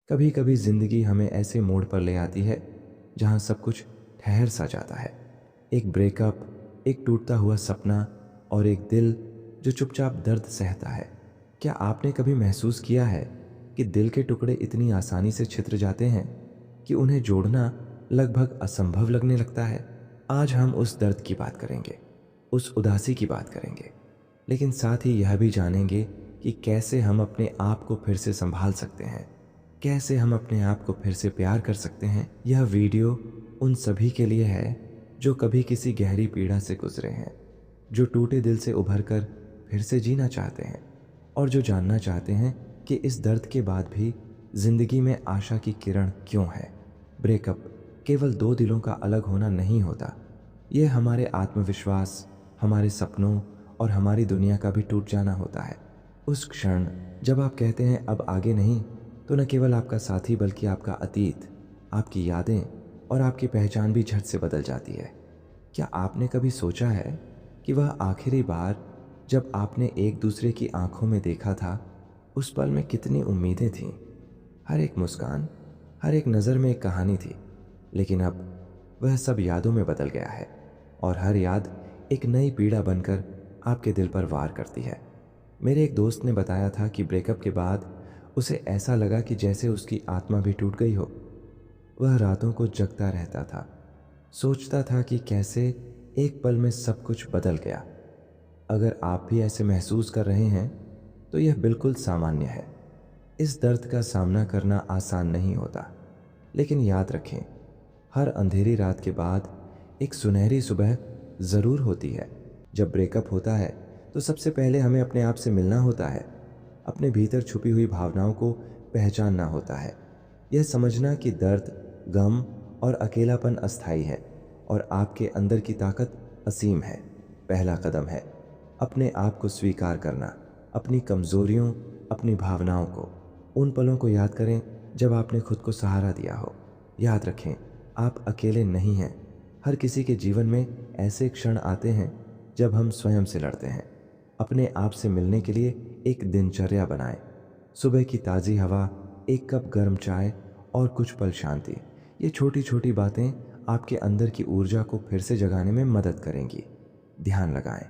कभी कभी जिंदगी हमें ऐसे मोड़ पर ले आती है जहां सब कुछ ठहर सा जाता है। एक ब्रेकअप, एक टूटता हुआ सपना और एक दिल जो चुपचाप दर्द सहता है। क्या आपने कभी महसूस किया है कि दिल के टुकड़े इतनी आसानी से छित्र जाते हैं कि उन्हें जोड़ना लगभग असंभव लगने लगता है? आज हम उस दर्द की बात करेंगे, उस उदासी की बात करेंगे, लेकिन साथ ही यह भी जानेंगे कि कैसे हम अपने आप को फिर से संभाल सकते हैं, कैसे हम अपने आप को फिर से प्यार कर सकते हैं। यह वीडियो उन सभी के लिए है जो कभी किसी गहरी पीड़ा से गुजरे हैं, जो टूटे दिल से उभर कर फिर से जीना चाहते हैं और जो जानना चाहते हैं कि इस दर्द के बाद भी जिंदगी में आशा की किरण क्यों है। ब्रेकअप केवल दो दिलों का अलग होना नहीं होता, यह हमारे आत्मविश्वास, हमारे सपनों और हमारी दुनिया का भी टूट जाना होता है। उस क्षण जब आप कहते हैं अब आगे नहीं, तो न केवल आपका साथी बल्कि आपका अतीत, आपकी यादें और आपकी पहचान भी झट से बदल जाती है। क्या आपने कभी सोचा है कि वह आखिरी बार जब आपने एक दूसरे की आंखों में देखा था, उस पल में कितनी उम्मीदें थीं? हर एक मुस्कान, हर एक नज़र में एक कहानी थी, लेकिन अब वह सब यादों में बदल गया है और हर याद एक नई पीड़ा बनकर आपके दिल पर वार करती है। मेरे एक दोस्त ने बताया था कि ब्रेकअप के बाद उसे ऐसा लगा कि जैसे उसकी आत्मा भी टूट गई हो। वह रातों को जगता रहता था, सोचता था कि कैसे एक पल में सब कुछ बदल गया। अगर आप भी ऐसे महसूस कर रहे हैं तो यह बिल्कुल सामान्य है। इस दर्द का सामना करना आसान नहीं होता, लेकिन याद रखें, हर अंधेरी रात के बाद एक सुनहरी सुबह ज़रूर होती है। जब ब्रेकअप होता है तो सबसे पहले हमें अपने आप से मिलना होता है, अपने भीतर छुपी हुई भावनाओं को पहचानना होता है। यह समझना कि दर्द, गम और अकेलापन अस्थायी है और आपके अंदर की ताकत असीम है। पहला कदम है अपने आप को स्वीकार करना, अपनी कमजोरियों, अपनी भावनाओं को। उन पलों को याद करें जब आपने खुद को सहारा दिया हो। याद रखें, आप अकेले नहीं हैं। हर किसी के जीवन में ऐसे क्षण आते हैं जब हम स्वयं से लड़ते हैं। अपने आप से मिलने के लिए एक दिनचर्या बनाएं। सुबह की ताज़ी हवा, एक कप गर्म चाय और कुछ पल शांति। ये छोटी छोटी बातें आपके अंदर की ऊर्जा को फिर से जगाने में मदद करेंगी। ध्यान लगाएं,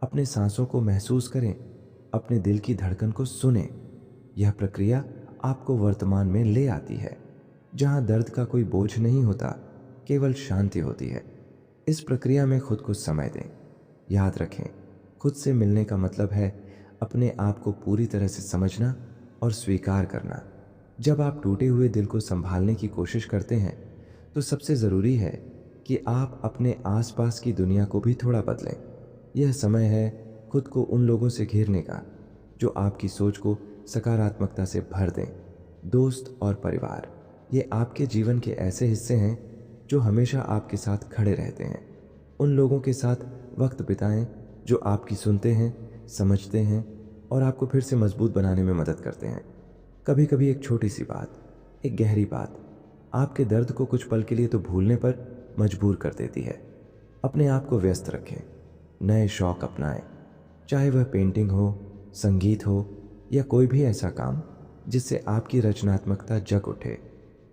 अपने सांसों को महसूस करें, अपने दिल की धड़कन को सुनें। यह प्रक्रिया आपको वर्तमान में ले आती है, जहां दर्द का कोई बोझ नहीं होता, केवल शांति होती है। इस प्रक्रिया में खुद को समय दें। याद रखें, खुद से मिलने का मतलब है अपने आप को पूरी तरह से समझना और स्वीकार करना। जब आप टूटे हुए दिल को संभालने की कोशिश करते हैं तो सबसे ज़रूरी है कि आप अपने आसपास की दुनिया को भी थोड़ा बदलें। यह समय है खुद को उन लोगों से घेरने का जो आपकी सोच को सकारात्मकता से भर दें। दोस्त और परिवार, ये आपके जीवन के ऐसे हिस्से हैं जो हमेशा आपके साथ खड़े रहते हैं। उन लोगों के साथ वक्त बिताएं जो आपकी सुनते हैं, समझते हैं और आपको फिर से मजबूत बनाने में मदद करते हैं। कभी कभी एक छोटी सी बात, एक गहरी बात आपके दर्द को कुछ पल के लिए तो भूलने पर मजबूर कर देती है। अपने आप को व्यस्त रखें, नए शौक अपनाएं, चाहे वह पेंटिंग हो, संगीत हो या कोई भी ऐसा काम जिससे आपकी रचनात्मकता जग उठे।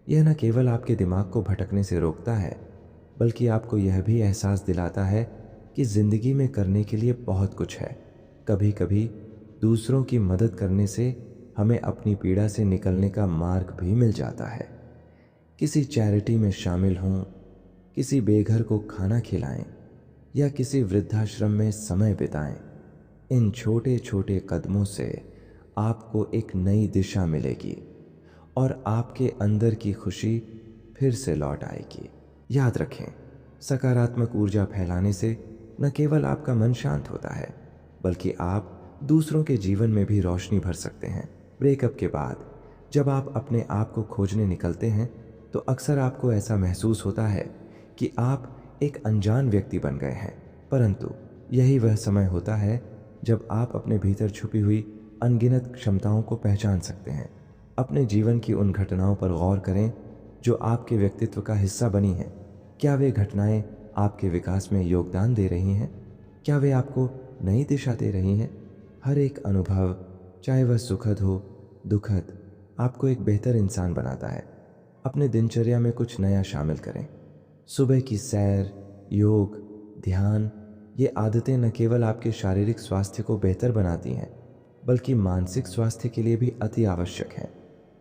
यह न केवल आपके दिमाग को भटकने से रोकता है, बल्कि आपको यह भी एहसास दिलाता है कि जिंदगी में करने के लिए बहुत कुछ है। कभी कभी दूसरों की मदद करने से हमें अपनी पीड़ा से निकलने का मार्ग भी मिल जाता है। किसी चैरिटी में शामिल हों, किसी बेघर को खाना खिलाएं या किसी वृद्धाश्रम में समय बिताएं। इन छोटे छोटे कदमों से आपको एक नई दिशा मिलेगी और आपके अंदर की खुशी फिर से लौट आएगी। याद रखें, सकारात्मक ऊर्जा फैलाने से न केवल आपका मन शांत होता है, बल्कि आप दूसरों के जीवन में भी रोशनी भर सकते हैं। ब्रेकअप के बाद जब आप अपने आप को खोजने निकलते हैं तो अक्सर आपको ऐसा महसूस होता है कि आप एक अनजान व्यक्ति बन गए हैं, परंतु यही वह समय होता है जब आप अपने भीतर छुपी हुई अनगिनत क्षमताओं को पहचान सकते हैं। अपने जीवन की उन घटनाओं पर गौर करें जो आपके व्यक्तित्व का हिस्सा बनी हैं। क्या वे घटनाएं आपके विकास में योगदान दे रही हैं? क्या वे आपको नई दिशा दे रही हैं? हर एक अनुभव, चाहे वह सुखद हो, दुखद आपको एक बेहतर इंसान बनाता है। अपने दिनचर्या में कुछ नया शामिल करें। सुबह की सैर, योग, ध्यान, ये आदतें न केवल आपके शारीरिक स्वास्थ्य को बेहतर बनाती हैं, बल्कि मानसिक स्वास्थ्य के लिए भी अति आवश्यक हैं।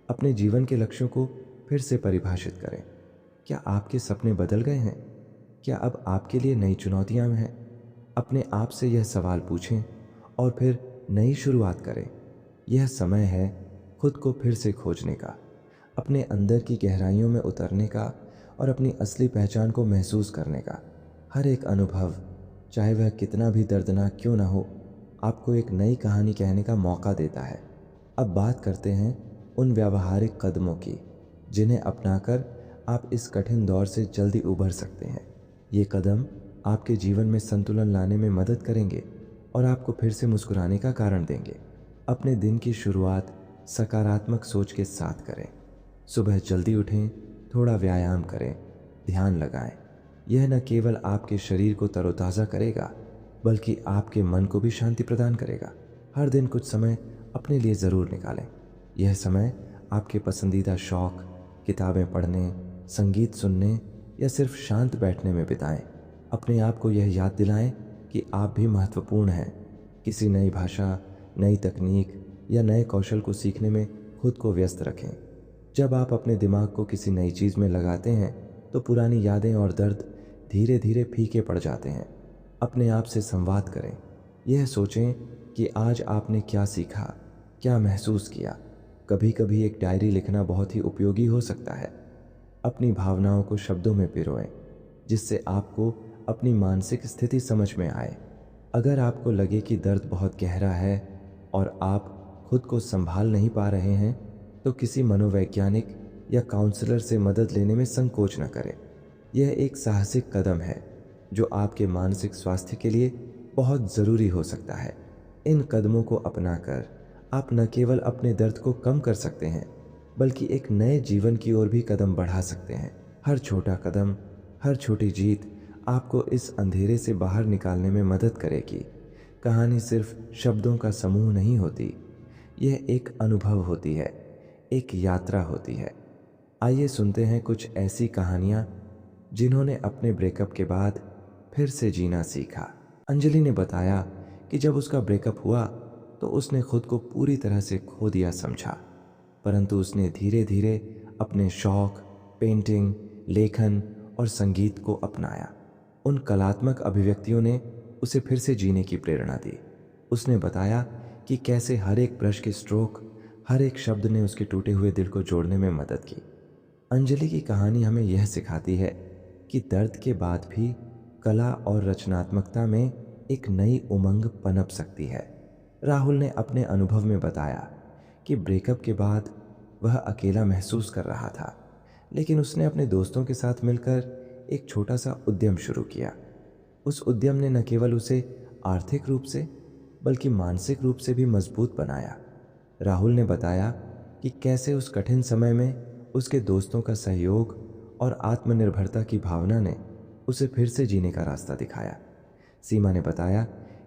अपने जीवन के लक्ष्यों को फिर से परिभाषित करें। क्या आपके सपने बदल गए हैं? क्या अब आपके लिए नई चुनौतियां हैं? अपने आप से यह सवाल पूछें और फिर नई शुरुआत करें। यह समय है खुद को फिर से खोजने का, अपने अंदर की गहराइयों में उतरने का और अपनी असली पहचान को महसूस करने का। हर एक अनुभव, चाहे वह कितना भी दर्दनाक क्यों ना हो, आपको एक नई कहानी कहने का मौका देता है। अब बात करते हैं उन व्यावहारिक कदमों की जिन्हें अपनाकर आप इस कठिन दौर से जल्दी उभर सकते हैं। ये कदम आपके जीवन में संतुलन लाने में मदद करेंगे और आपको फिर से मुस्कुराने का कारण देंगे। अपने दिन की शुरुआत सकारात्मक सोच के साथ करें। सुबह जल्दी उठें, थोड़ा व्यायाम करें, ध्यान लगाएं। यह न केवल आपके शरीर को तरोताज़ा करेगा, बल्कि आपके मन को भी शांति प्रदान करेगा। हर दिन कुछ समय अपने लिए ज़रूर निकालें। यह समय आपके पसंदीदा शौक, किताबें पढ़ने, संगीत सुनने या सिर्फ शांत बैठने में बिताएं। अपने आप को यह याद दिलाएं कि आप भी महत्वपूर्ण हैं। किसी नई भाषा, नई तकनीक या नए कौशल को सीखने में खुद को व्यस्त रखें। जब आप अपने दिमाग को किसी नई चीज़ में लगाते हैं तो पुरानी यादें और दर्द धीरे धीरे फीके पड़ जाते हैं। अपने आप से संवाद करें। यह सोचें कि आज आपने क्या सीखा, क्या महसूस किया। कभी कभी एक डायरी लिखना बहुत ही उपयोगी हो सकता है। अपनी भावनाओं को शब्दों में पिरोएं, जिससे आपको अपनी मानसिक स्थिति समझ में आए। अगर आपको लगे कि दर्द बहुत गहरा है और आप खुद को संभाल नहीं पा रहे हैं, तो किसी मनोवैज्ञानिक या काउंसलर से मदद लेने में संकोच न करें। यह एक साहसिक कदम है जो आपके मानसिक स्वास्थ्य के लिए बहुत ज़रूरी हो सकता है। इन कदमों को अपनाकर आप न केवल अपने दर्द को कम कर सकते हैं, बल्कि एक नए जीवन की ओर भी कदम बढ़ा सकते हैं। हर छोटा कदम, हर छोटी जीत आपको इस अंधेरे से बाहर निकालने में मदद करेगी। कहानी सिर्फ शब्दों का समूह नहीं होती, यह एक अनुभव होती है, एक यात्रा होती है। आइए सुनते हैं कुछ ऐसी कहानियाँ जिन्होंने अपने ब्रेकअप के बाद फिर से जीना सीखा। अंजलि ने बताया कि जब उसका ब्रेकअप हुआ तो उसने खुद को पूरी तरह से खो दिया समझा, परंतु उसने धीरे धीरे अपने शौक, पेंटिंग, लेखन और संगीत को अपनाया। उन कलात्मक अभिव्यक्तियों ने उसे फिर से जीने की प्रेरणा दी। उसने बताया कि कैसे हर एक ब्रश के स्ट्रोक, हर एक शब्द ने उसके टूटे हुए दिल को जोड़ने में मदद की। अंजलि की कहानी हमें यह सिखाती है कि दर्द के बाद भी कला और रचनात्मकता में एक नई उमंग पनप सकती है। राहुल ने अपने अनुभव में बताया कि ब्रेकअप के बाद वह अकेला महसूस कर रहा था, लेकिन उसने अपने दोस्तों के साथ मिलकर एक छोटा सा उद्यम शुरू किया। उस उद्यम ने न केवल उसे आर्थिक रूप से बल्कि मानसिक रूप से भी मजबूत बनाया। राहुल ने बताया कि कैसे उस कठिन समय में उसके दोस्तों का सहयोग और आत्मनिर्भरता की भावना ने उसे फिर से जीने का रास्ता दिखाया। सीमा ने बताया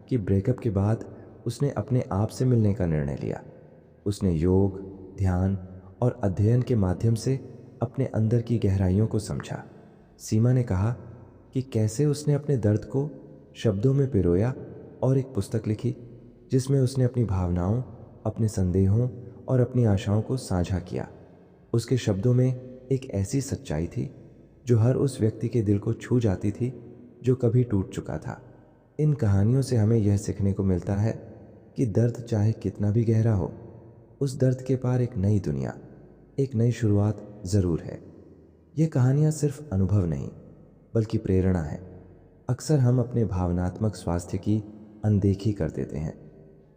कि ब्रेकअप के बाद उसने अपने आप से मिलने का निर्णय लिया। उसने योग, ध्यान और अध्ययन के माध्यम से अपने अंदर की गहराइयों को समझा। सीमा ने कहा कि कैसे उसने अपने दर्द को शब्दों में पिरोया और एक पुस्तक लिखी जिसमें उसने अपनी भावनाओं, अपने संदेहों और अपनी आशाओं को साझा किया। उसके शब्दों में एक ऐसी सच्चाई थी जो हर उस व्यक्ति के दिल को छू जाती थी जो कभी टूट चुका था। इन कहानियों से हमें यह सीखने को मिलता है कि दर्द चाहे कितना भी गहरा हो, उस दर्द के पार एक नई दुनिया, एक नई शुरुआत ज़रूर है। ये कहानियाँ सिर्फ अनुभव नहीं बल्कि प्रेरणा है। अक्सर हम अपने भावनात्मक स्वास्थ्य की अनदेखी कर देते हैं,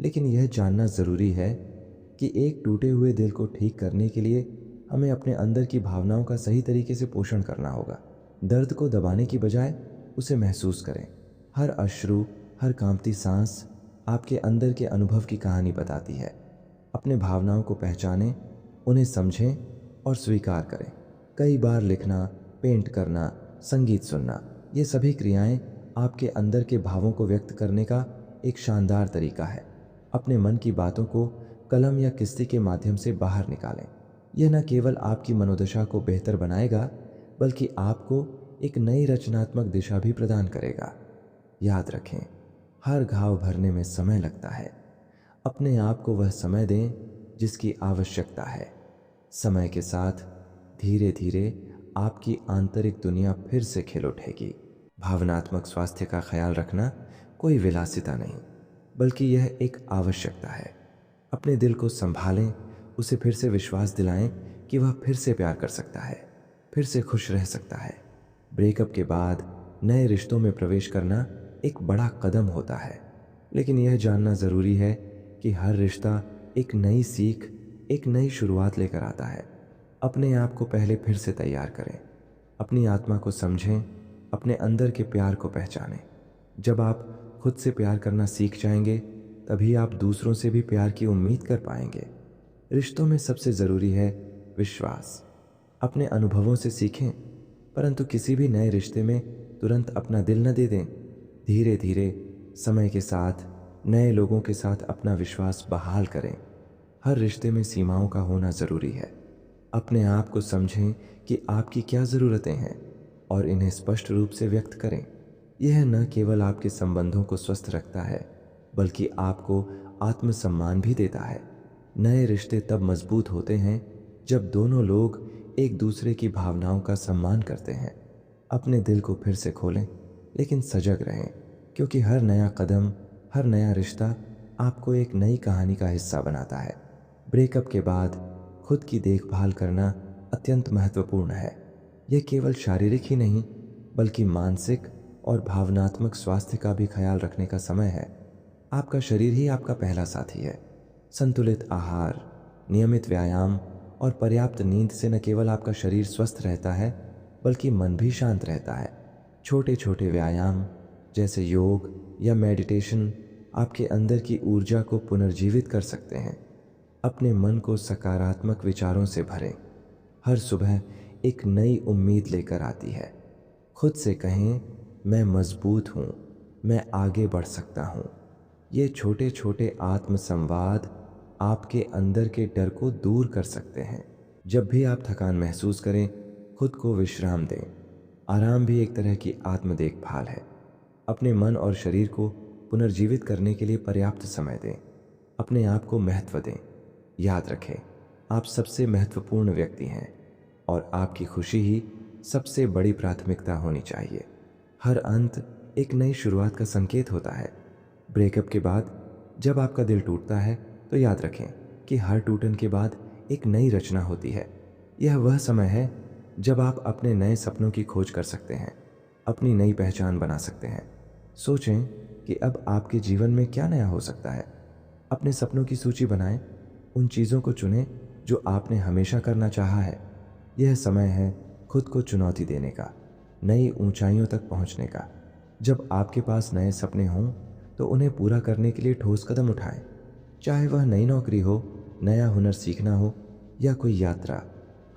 लेकिन यह जानना ज़रूरी है कि एक टूटे हुए दिल को ठीक करने के लिए हमें अपने अंदर की भावनाओं का सही तरीके से पोषण करना होगा। दर्द को दबाने की बजाय उसे महसूस करें। हर अश्रु, हर कांपती सांस आपके अंदर के अनुभव की कहानी बताती है। अपने भावनाओं को पहचानें, उन्हें समझें और स्वीकार करें। कई बार लिखना, पेंट करना, संगीत सुनना, ये सभी क्रियाएं आपके अंदर के भावों को व्यक्त करने का एक शानदार तरीका है। अपने मन की बातों को कलम या किस्ती के माध्यम से बाहर निकालें। यह न केवल आपकी मनोदशा को बेहतर बनाएगा, बल्कि आपको एक नई रचनात्मक दिशा भी प्रदान करेगा। याद रखें, हर घाव भरने में समय लगता है। अपने आप को वह समय दें जिसकी आवश्यकता है। समय के साथ धीरे धीरे आपकी आंतरिक दुनिया फिर से खिल उठेगी। भावनात्मक स्वास्थ्य का ख्याल रखना कोई विलासिता नहीं, बल्कि यह एक आवश्यकता है। अपने दिल को संभालें, उसे फिर से विश्वास दिलाएं कि वह फिर से प्यार कर सकता है, फिर से खुश रह सकता है। ब्रेकअप के बाद नए रिश्तों में प्रवेश करना एक बड़ा कदम होता है, लेकिन यह जानना ज़रूरी है कि हर रिश्ता एक नई सीख, एक नई शुरुआत लेकर आता है। अपने आप को पहले फिर से तैयार करें, अपनी आत्मा को समझें, अपने अंदर के प्यार को पहचानें। जब आप खुद से प्यार करना सीख जाएंगे, तभी आप दूसरों से भी प्यार की उम्मीद कर पाएंगे। रिश्तों में सबसे ज़रूरी है विश्वास। अपने अनुभवों से सीखें, परंतु किसी भी नए रिश्ते में तुरंत अपना दिल न दे दें। धीरे धीरे समय के साथ नए लोगों के साथ अपना विश्वास बहाल करें। हर रिश्ते में सीमाओं का होना ज़रूरी है। अपने आप को समझें कि आपकी क्या ज़रूरतें हैं और इन्हें स्पष्ट रूप से व्यक्त करें। यह न केवल आपके संबंधों को स्वस्थ रखता है, बल्कि आपको आत्मसम्मान भी देता है। नए रिश्ते तब मजबूत होते हैं जब दोनों लोग एक दूसरे की भावनाओं का सम्मान करते हैं। अपने दिल को फिर से खोलें, लेकिन सजग रहें, क्योंकि हर नया कदम, हर नया रिश्ता आपको एक नई कहानी का हिस्सा बनाता है। ब्रेकअप के बाद खुद की देखभाल करना अत्यंत महत्वपूर्ण है। यह केवल शारीरिक ही नहीं, बल्कि मानसिक और भावनात्मक स्वास्थ्य का भी ख्याल रखने का समय है। आपका शरीर ही आपका पहला साथी है। संतुलित आहार, नियमित व्यायाम और पर्याप्त नींद से न केवल आपका शरीर स्वस्थ रहता है, बल्कि मन भी शांत रहता है। छोटे छोटे व्यायाम जैसे योग या मेडिटेशन आपके अंदर की ऊर्जा को पुनर्जीवित कर सकते हैं। अपने मन को सकारात्मक विचारों से भरें। हर सुबह एक नई उम्मीद लेकर आती है। खुद से कहें, मैं मजबूत हूँ, मैं आगे बढ़ सकता हूँ। ये छोटे छोटे आत्मसंवाद आपके अंदर के डर को दूर कर सकते हैं। जब भी आप थकान महसूस करें, खुद को विश्राम दें। आराम भी एक तरह की आत्म देखभाल है। अपने मन और शरीर को पुनर्जीवित करने के लिए पर्याप्त समय दें। अपने आप को महत्व दें। याद रखें, आप सबसे महत्वपूर्ण व्यक्ति हैं और आपकी खुशी ही सबसे बड़ी प्राथमिकता होनी चाहिए। हर अंत एक नई शुरुआत का संकेत होता है। ब्रेकअप के बाद जब आपका दिल टूटता है, तो याद रखें कि हर टूटन के बाद एक नई रचना होती है। यह वह समय है जब आप अपने नए सपनों की खोज कर सकते हैं, अपनी नई पहचान बना सकते हैं। सोचें कि अब आपके जीवन में क्या नया हो सकता है। अपने सपनों की सूची बनाएं, उन चीज़ों को चुनें जो आपने हमेशा करना चाहा है। यह समय है खुद को चुनौती देने का, नई ऊंचाइयों तक पहुंचने का। जब आपके पास नए सपने हों, तो उन्हें पूरा करने के लिए ठोस कदम उठाएं। चाहे वह नई नौकरी हो, नया हुनर सीखना हो या कोई यात्रा,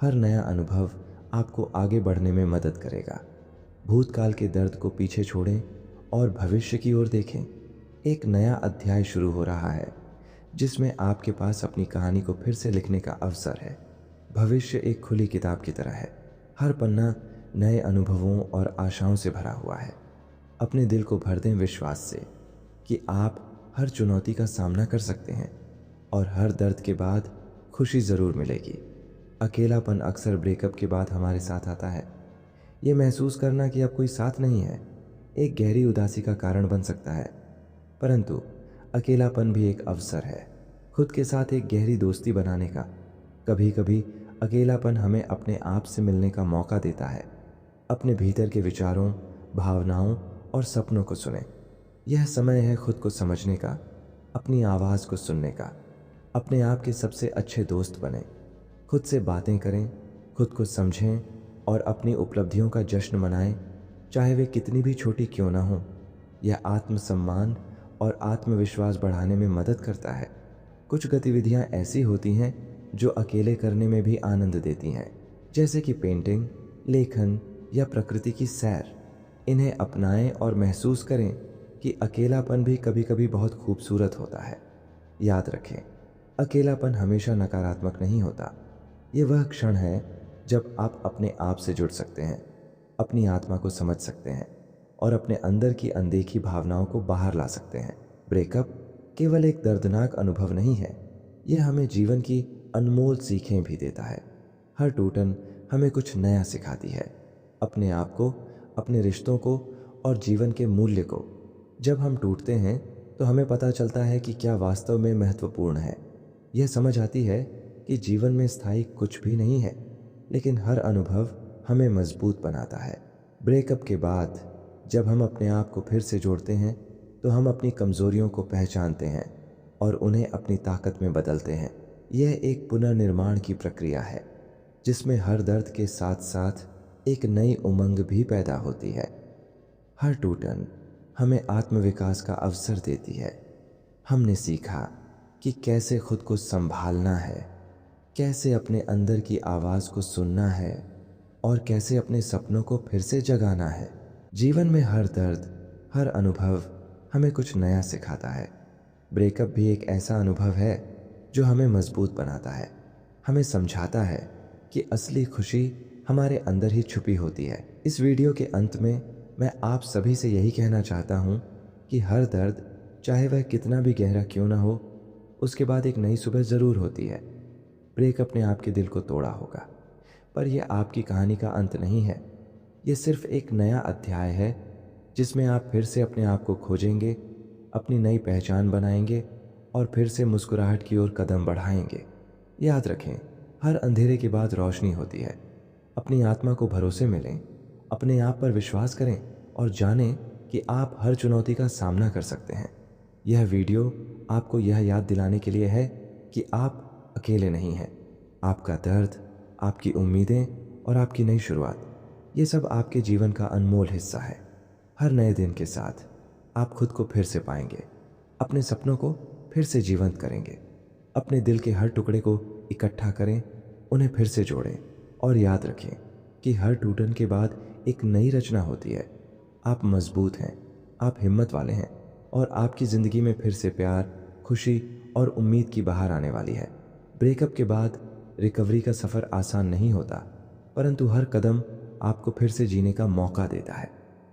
हर नया अनुभव आपको आगे बढ़ने में मदद करेगा। भूतकाल के दर्द को पीछे छोड़ें और भविष्य की ओर देखें। एक नया अध्याय शुरू हो रहा है, जिसमें आपके पास अपनी कहानी को फिर से लिखने का अवसर है। भविष्य एक खुली किताब की तरह है। हर पन्ना नए अनुभवों और आशाओं से भरा हुआ है। अपने दिल को भर दें विश्वास से कि आप हर चुनौती का सामना कर सकते हैं और हर दर्द के बाद खुशी ज़रूर मिलेगी। अकेलापन अक्सर ब्रेकअप के बाद हमारे साथ आता है। ये महसूस करना कि अब कोई साथ नहीं है एक गहरी उदासी का कारण बन सकता है, परंतु अकेलापन भी एक अवसर है खुद के साथ एक गहरी दोस्ती बनाने का। कभी कभी अकेलापन हमें अपने आप से मिलने का मौका देता है। अपने भीतर के विचारों, भावनाओं और सपनों को सुनें। यह समय है खुद को समझने का, अपनी आवाज़ को सुनने का। अपने आप के सबसे अच्छे दोस्त बनें। खुद से बातें करें, खुद को समझें और अपनी उपलब्धियों का जश्न मनाएं, चाहे वे कितनी भी छोटी क्यों ना हों। यह आत्मसम्मान और आत्मविश्वास बढ़ाने में मदद करता है। कुछ गतिविधियां ऐसी होती हैं जो अकेले करने में भी आनंद देती हैं, जैसे कि पेंटिंग, लेखन या प्रकृति की सैर। इन्हें अपनाएं और महसूस करें कि अकेलापन भी कभी कभी बहुत खूबसूरत होता है। याद रखें, अकेलापन हमेशा नकारात्मक नहीं होता, ये वह क्षण है जब आप अपने आप से जुड़ सकते हैं, अपनी आत्मा को समझ सकते हैं और अपने अंदर की अनदेखी भावनाओं को बाहर ला सकते हैं। ब्रेकअप केवल एक दर्दनाक अनुभव नहीं है, यह हमें जीवन की अनमोल सीखें भी देता है। हर टूटन हमें कुछ नया सिखाती है, अपने आप को, अपने रिश्तों को और जीवन के मूल्य को। जब हम टूटते हैं तो हमें पता चलता है कि क्या वास्तव में महत्वपूर्ण है। यह समझ आती है कि जीवन में स्थायी कुछ भी नहीं है, लेकिन हर अनुभव हमें मजबूत बनाता है। ब्रेकअप के बाद जब हम अपने आप को फिर से जोड़ते हैं तो हम अपनी कमजोरियों को पहचानते हैं और उन्हें अपनी ताकत में बदलते हैं। यह एक पुनर्निर्माण की प्रक्रिया है जिसमें हर दर्द के साथ साथ एक नई उमंग भी पैदा होती है। हर टूटन हमें आत्मविकास का अवसर देती है। हमने सीखा कि कैसे खुद को संभालना है, कैसे अपने अंदर की आवाज़ को सुनना है और कैसे अपने सपनों को फिर से जगाना है। जीवन में हर दर्द, हर अनुभव हमें कुछ नया सिखाता है। ब्रेकअप भी एक ऐसा अनुभव है जो हमें मजबूत बनाता है, हमें समझाता है कि असली खुशी हमारे अंदर ही छुपी होती है। इस वीडियो के अंत में मैं आप सभी से यही कहना चाहता हूँ कि हर दर्द, चाहे वह कितना भी गहरा क्यों ना हो, उसके बाद एक नई सुबह ज़रूर होती है। ब्रेकअप ने आपके दिल को तोड़ा होगा, पर यह आपकी कहानी का अंत नहीं है। ये सिर्फ एक नया अध्याय है जिसमें आप फिर से अपने आप को खोजेंगे, अपनी नई पहचान बनाएंगे और फिर से मुस्कुराहट की ओर कदम बढ़ाएंगे। याद रखें, हर अंधेरे के बाद रोशनी होती है। अपनी आत्मा को भरोसे में लें, अपने आप पर विश्वास करें और जानें कि आप हर चुनौती का सामना कर सकते हैं। यह वीडियो आपको यह याद दिलाने के लिए है कि आप अकेले नहीं हैं। आपका दर्द, आपकी उम्मीदें और आपकी नई शुरुआत, ये सब आपके जीवन का अनमोल हिस्सा है। हर नए दिन के साथ आप खुद को फिर से पाएंगे, अपने सपनों को फिर से जीवंत करेंगे। अपने दिल के हर टुकड़े को इकट्ठा करें, उन्हें फिर से जोड़ें और याद रखें कि हर टूटन के बाद एक नई रचना होती है। आप मजबूत हैं, आप हिम्मत वाले हैं और आपकी ज़िंदगी में फिर से प्यार, खुशी और उम्मीद की बहार आने वाली है। ब्रेकअप के बाद रिकवरी का सफ़र आसान नहीं होता, परंतु हर कदम आपको फिर से जीने का मौका देता है।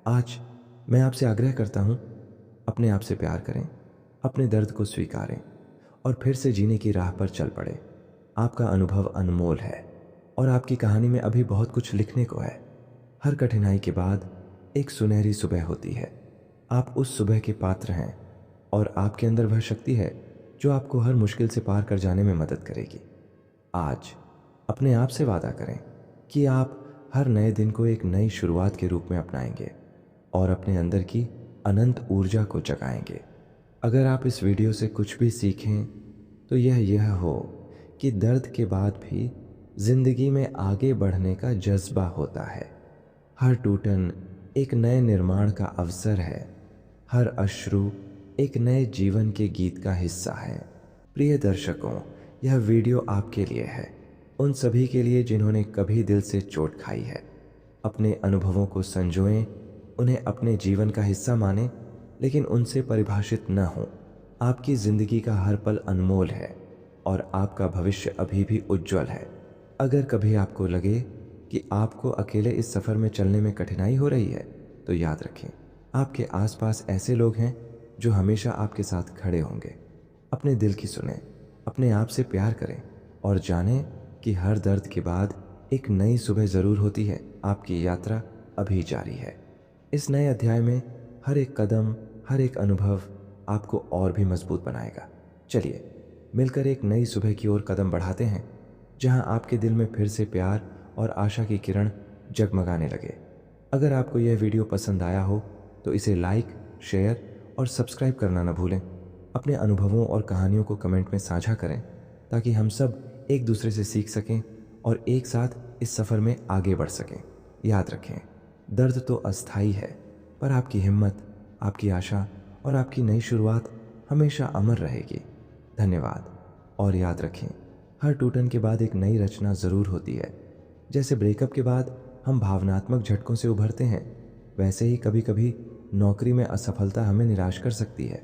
आज मैं आपसे आग्रह करता हूँ, अपने आप से प्यार करें, अपने दर्द को स्वीकारें और फिर से जीने की राह पर चल पड़े। आपका अनुभव अनमोल है और आपकी कहानी में अभी बहुत कुछ लिखने को है। हर कठिनाई के बाद एक सुनहरी सुबह होती है। आप उस सुबह के पात्र हैं और आपके अंदर वह शक्ति है जो आपको हर मुश्किल से पार कर जाने में मदद करेगी। आज अपने आप से वादा करें कि आप हर नए दिन को एक नई शुरुआत के रूप में अपनाएंगे और अपने अंदर की अनंत ऊर्जा को जगाएंगे। अगर आप इस वीडियो से कुछ भी सीखें तो यह हो कि दर्द के बाद भी जिंदगी में आगे बढ़ने का जज्बा होता है। हर टूटन एक नए निर्माण का अवसर है, हर अश्रु एक नए जीवन के गीत का हिस्सा है। प्रिय दर्शकों, यह वीडियो आपके लिए है, उन सभी के लिए जिन्होंने कभी दिल से चोट खाई है। अपने अनुभवों को संजोएं, उन्हें अपने जीवन का हिस्सा मानें, लेकिन उनसे परिभाषित न हों। आपकी ज़िंदगी का हर पल अनमोल है और आपका भविष्य अभी भी उज्जवल है। अगर कभी आपको लगे कि आपको अकेले इस सफ़र में चलने में कठिनाई हो रही है, तो याद रखें, आपके आसपास ऐसे लोग हैं जो हमेशा आपके साथ खड़े होंगे। अपने दिल की सुनें, अपने आप से प्यार करें और जानें कि हर दर्द के बाद एक नई सुबह ज़रूर होती है। आपकी यात्रा अभी जारी है। इस नए अध्याय में हर एक कदम, हर एक अनुभव आपको और भी मजबूत बनाएगा। चलिए मिलकर एक नई सुबह की ओर कदम बढ़ाते हैं, जहां आपके दिल में फिर से प्यार और आशा की किरण जगमगाने लगे। अगर आपको यह वीडियो पसंद आया हो तो इसे लाइक, शेयर और सब्सक्राइब करना न भूलें। अपने अनुभवों और कहानियों को कमेंट में साझा करें ताकि हम सब एक दूसरे से सीख सकें और एक साथ इस सफ़र में आगे बढ़ सकें। याद रखें, दर्द तो अस्थाई है, पर आपकी हिम्मत, आपकी आशा और आपकी नई शुरुआत हमेशा अमर रहेगी। धन्यवाद और याद रखें, हर टूटन के बाद एक नई रचना ज़रूर होती है। जैसे ब्रेकअप के बाद हम भावनात्मक झटकों से उभरते हैं, वैसे ही कभी कभी नौकरी में असफलता हमें निराश कर सकती है।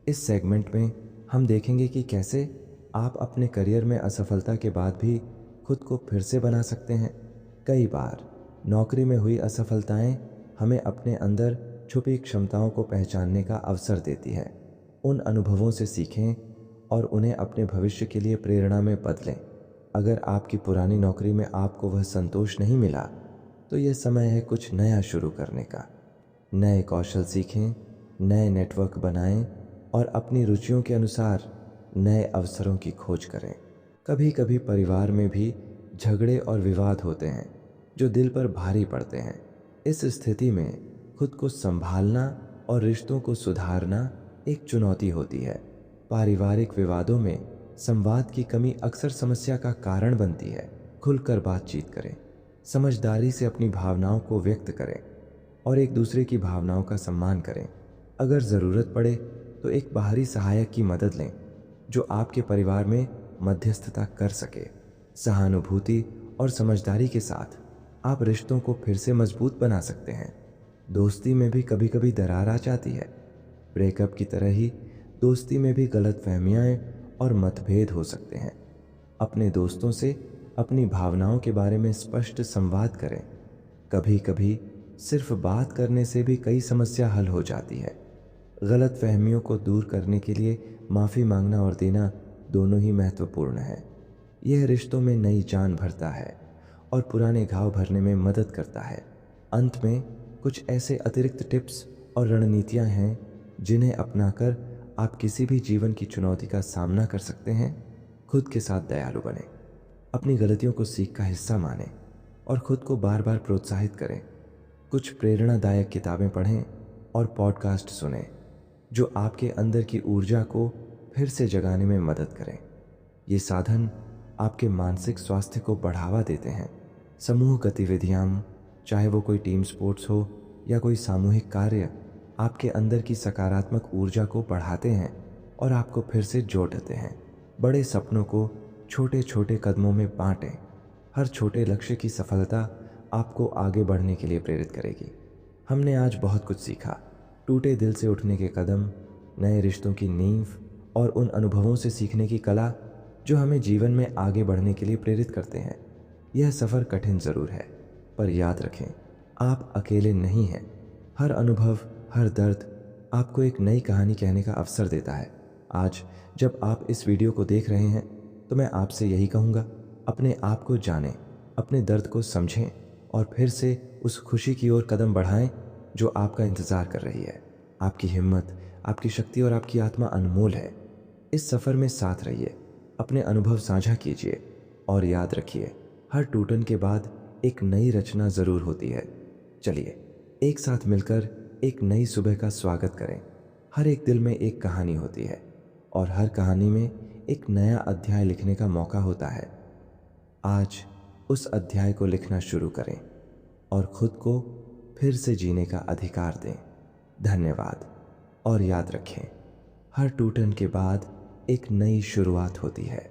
इस सेगमेंट में हम देखेंगे कि कैसे आप अपने करियर में असफलता के बाद भी खुद को फिर से बना सकते हैं। कई बार नौकरी में हुई असफलताएं हमें अपने अंदर छुपी क्षमताओं को पहचानने का अवसर देती है। उन अनुभवों से सीखें और उन्हें अपने भविष्य के लिए प्रेरणा में बदलें। अगर आपकी पुरानी नौकरी में आपको वह संतोष नहीं मिला, तो यह समय है कुछ नया शुरू करने का। नए कौशल सीखें, नए नेटवर्क बनाएं और अपनी रुचियों के अनुसार नए अवसरों की खोज करें। कभी कभी परिवार में भी झगड़े और विवाद होते हैं जो दिल पर भारी पड़ते हैं। इस स्थिति में खुद को संभालना और रिश्तों को सुधारना एक चुनौती होती है। पारिवारिक विवादों में संवाद की कमी अक्सर समस्या का कारण बनती है। खुलकर बातचीत करें, समझदारी से अपनी भावनाओं को व्यक्त करें और एक दूसरे की भावनाओं का सम्मान करें। अगर ज़रूरत पड़े तो एक बाहरी सहायक की मदद लें जो आपके परिवार में मध्यस्थता कर सके। सहानुभूति और समझदारी के साथ आप रिश्तों को फिर से मजबूत बना सकते हैं। दोस्ती में भी कभी कभी दरार आ जाती है। ब्रेकअप की तरह ही दोस्ती में भी गलतफहमियां और मतभेद हो सकते हैं। अपने दोस्तों से अपनी भावनाओं के बारे में स्पष्ट संवाद करें। कभी कभी सिर्फ बात करने से भी कई समस्या हल हो जाती है। गलतफहमियों को दूर करने के लिए माफ़ी मांगना और देना दोनों ही महत्वपूर्ण है। यह रिश्तों में नई जान भरता है और पुराने घाव भरने में मदद करता है। अंत में कुछ ऐसे अतिरिक्त टिप्स और रणनीतियां हैं जिन्हें अपनाकर आप किसी भी जीवन की चुनौती का सामना कर सकते हैं। खुद के साथ दयालु बने, अपनी गलतियों को सीख का हिस्सा मानें और खुद को बार बार प्रोत्साहित करें। कुछ प्रेरणादायक किताबें पढ़ें और पॉडकास्ट सुनें जो आपके अंदर की ऊर्जा को फिर से जगाने में मदद करें। ये साधन आपके मानसिक स्वास्थ्य को बढ़ावा देते हैं। समूह गतिविधियाँ, चाहे वो कोई टीम स्पोर्ट्स हो या कोई सामूहिक कार्य, आपके अंदर की सकारात्मक ऊर्जा को बढ़ाते हैं और आपको फिर से जोड़ देते हैं। बड़े सपनों को छोटे छोटे कदमों में बांटें। हर छोटे लक्ष्य की सफलता आपको आगे बढ़ने के लिए प्रेरित करेगी। हमने आज बहुत कुछ सीखा। टूटे दिल से उठने के कदम, नए रिश्तों की नींव और उन अनुभवों से सीखने की कला जो हमें जीवन में आगे बढ़ने के लिए प्रेरित करते हैं। यह सफ़र कठिन ज़रूर है, पर याद रखें, आप अकेले नहीं हैं। हर अनुभव, हर दर्द आपको एक नई कहानी कहने का अवसर देता है। आज जब आप इस वीडियो को देख रहे हैं तो मैं आपसे यही कहूँगा, अपने आप को जानें, अपने दर्द को समझें और फिर से उस खुशी की ओर कदम बढ़ाएं जो आपका इंतज़ार कर रही है। आपकी हिम्मत, आपकी शक्ति और आपकी आत्मा अनमोल है। इस सफ़र में साथ रहिए, अपने अनुभव साझा कीजिए और याद रखिए, हर टूटन के बाद एक नई रचना ज़रूर होती है। चलिए एक साथ मिलकर एक नई सुबह का स्वागत करें। हर एक दिल में एक कहानी होती है और हर कहानी में एक नया अध्याय लिखने का मौका होता है। आज उस अध्याय को लिखना शुरू करें और खुद को फिर से जीने का अधिकार दें। धन्यवाद और याद रखें, हर टूटन के बाद एक नई शुरुआत होती है।